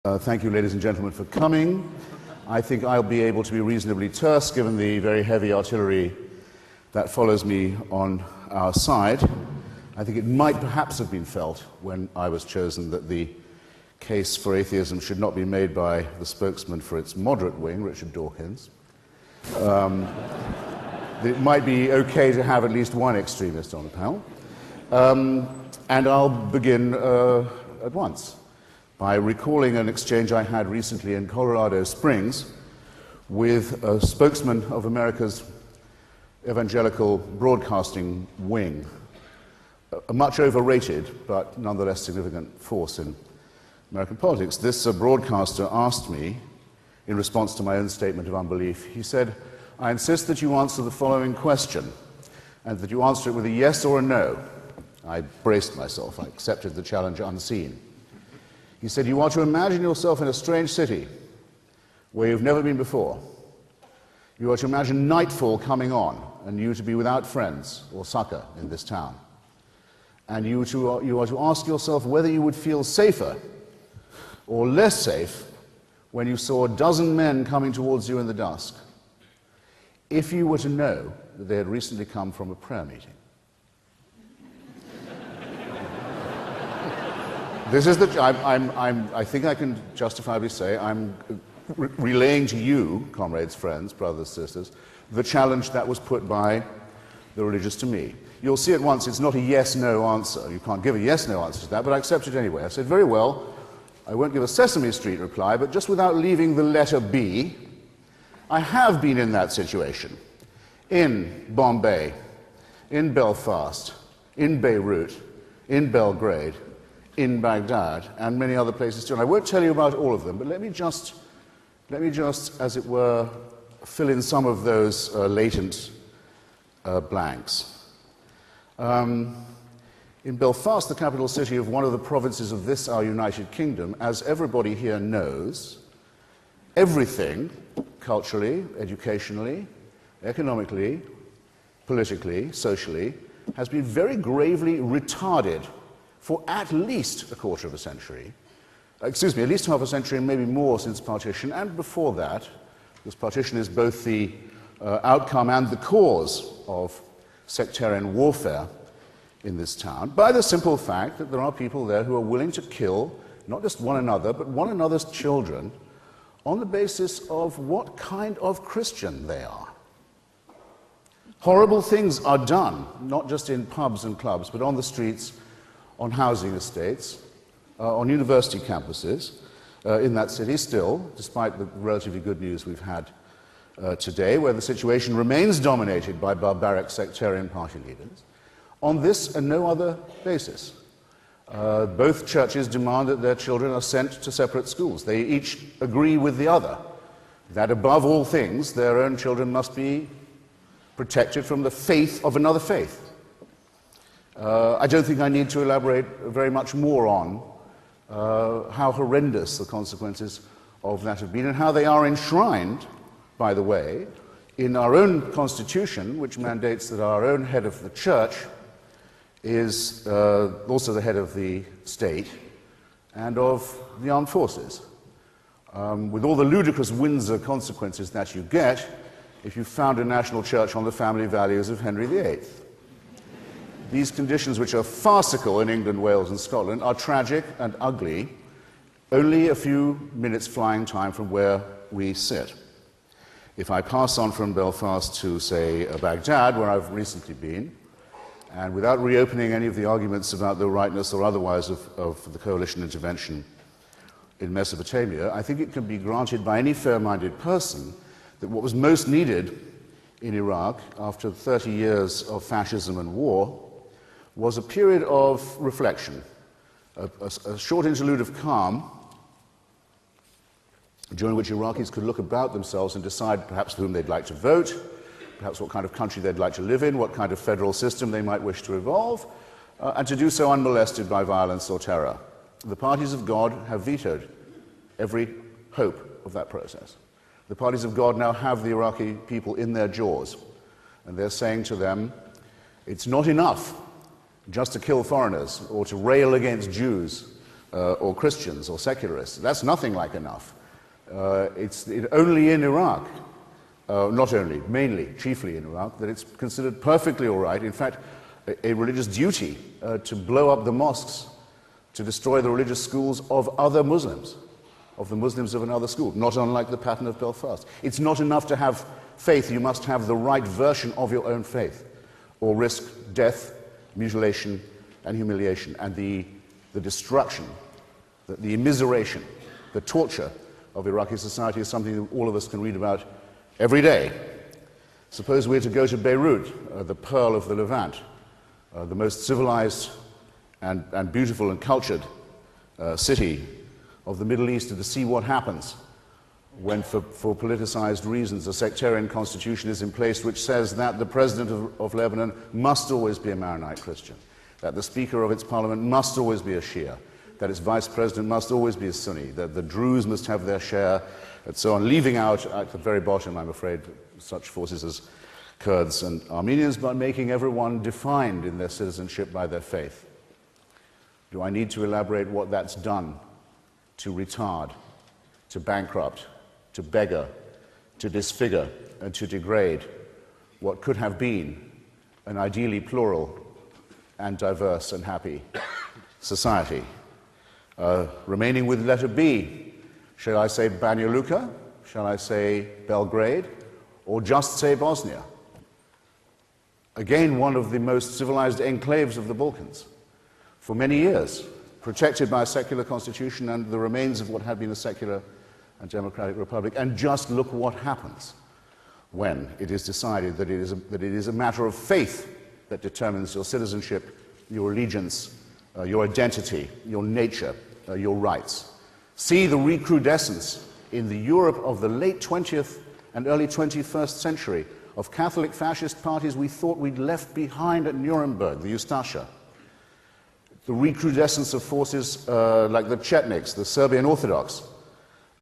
Thank you, ladies and gentlemen, for coming. I think I'll be able to be reasonably terse given the very heavy artillery that follows me on our side. I think it might perhaps have been felt when I was chosen that the case for atheism should not be made by the spokesman for its moderate wing, Richard Dawkins. That it might be okay to have at least one extremist on the panel. And I'll begin at once by recalling an exchange I had recently in Colorado Springs with a spokesman of America's evangelical broadcasting wing, a much overrated but nonetheless significant force in American politics. This broadcaster asked me, in response to my own statement of unbelief, he said, "I insist that you answer the following question, and that you answer it with a yes or a no." I braced myself. I accepted the challenge unseen. He said, "You are to imagine yourself in a strange city where you've never been before. You are to imagine nightfall coming on and you to be without friends or succor in this town. And you are to ask yourself whether you would feel safer or less safe when you saw a dozen men coming towards you in the dusk, if you were to know that they had recently come from a prayer meeting." This is I think I can justifiably say I'm relaying to you, comrades, friends, brothers, sisters, the challenge that was put by the religious to me. You'll see at once it's not a yes-no answer. You can't give a yes-no answer to that, but I accept it anyway. I said, very well, I won't give a Sesame Street reply, but just without leaving the letter B, I have been in that situation. In Bombay, in Belfast, in Beirut, in Belgrade, in Baghdad, and many other places too. And I won't tell you about all of them, but let me just, as it were, fill in some of those latent blanks. In Belfast, the capital city of one of the provinces of this, our United Kingdom, as everybody here knows, everything, culturally, educationally, economically, politically, socially, has been very gravely retarded for at least a quarter of a century, at least half a century and maybe more since partition, and before that, because partition is both the outcome and the cause of sectarian warfare in this town, by the simple fact that there are people there who are willing to kill not just one another, but one another's children on the basis of what kind of Christian they are. Horrible things are done, not just in pubs and clubs, but on the streets, on housing estates, on university campuses in that city still, despite the relatively good news we've had today, where the situation remains dominated by barbaric sectarian party leaders, on this and no other basis. Both churches demand that their children are sent to separate schools. They each agree with the other that above all things their own children must be protected from the faith of another faith. I don't think I need to elaborate very much more on how horrendous the consequences of that have been and how they are enshrined, by the way, in our own constitution, which mandates that our own head of the church is also the head of the state and of the armed forces, with all the ludicrous Windsor consequences that you get if you found a national church on the family values of Henry VIII. These conditions, which are farcical in England, Wales, and Scotland, are tragic and ugly, only a few minutes flying time from where we sit. If I pass on from Belfast to, say, Baghdad, where I've recently been, and without reopening any of the arguments about the rightness or otherwise of the coalition intervention in Mesopotamia, I think it can be granted by any fair-minded person that what was most needed in Iraq after 30 years of fascism and war was a period of reflection, a short interlude of calm, during which Iraqis could look about themselves and decide perhaps for whom they'd like to vote, perhaps what kind of country they'd like to live in, what kind of federal system they might wish to evolve, and to do so unmolested by violence or terror. The parties of God have vetoed every hope of that process. The parties of God now have the Iraqi people in their jaws, and they're saying to them, it's not enough just to kill foreigners or to rail against Jews or Christians or secularists. That's nothing like enough. It's only in Iraq, not only, mainly, chiefly in Iraq, that it's considered perfectly all right, in fact, a religious duty to blow up the mosques, to destroy the religious schools of other Muslims, of the Muslims of another school, not unlike the pattern of Belfast. It's not enough to have faith, you must have the right version of your own faith, or risk death, mutilation, and humiliation, and the destruction, the immiseration, the torture of Iraqi society is something that all of us can read about every day. Suppose we're to go to Beirut, the pearl of the Levant, the most civilized and beautiful and cultured city of the Middle East, and to see what happens when, for politicized reasons, a sectarian constitution is in place which says that the president of Lebanon must always be a Maronite Christian, that the speaker of its parliament must always be a Shia, that its vice president must always be a Sunni, that the Druze must have their share, and so on, leaving out at the very bottom, I'm afraid, such forces as Kurds and Armenians, but making everyone defined in their citizenship by their faith. Do I need to elaborate what that's done to retard, to bankrupt, to beggar, to disfigure, and to degrade what could have been an ideally plural and diverse and happy society? Remaining with letter B, shall I say Banja Luka? Shall I say Belgrade? Or just say Bosnia? Again, one of the most civilized enclaves of the Balkans. For many years, protected by a secular constitution and the remains of what had been a secular and democratic republic. And just look what happens when it is decided that it is a matter of faith that determines your citizenship, your allegiance, your identity, your nature, your rights. See the recrudescence in the Europe of the late 20th and early 21st century of Catholic fascist parties we thought we'd left behind at Nuremberg, the Ustasha. The recrudescence of forces like the Chetniks, the Serbian Orthodox,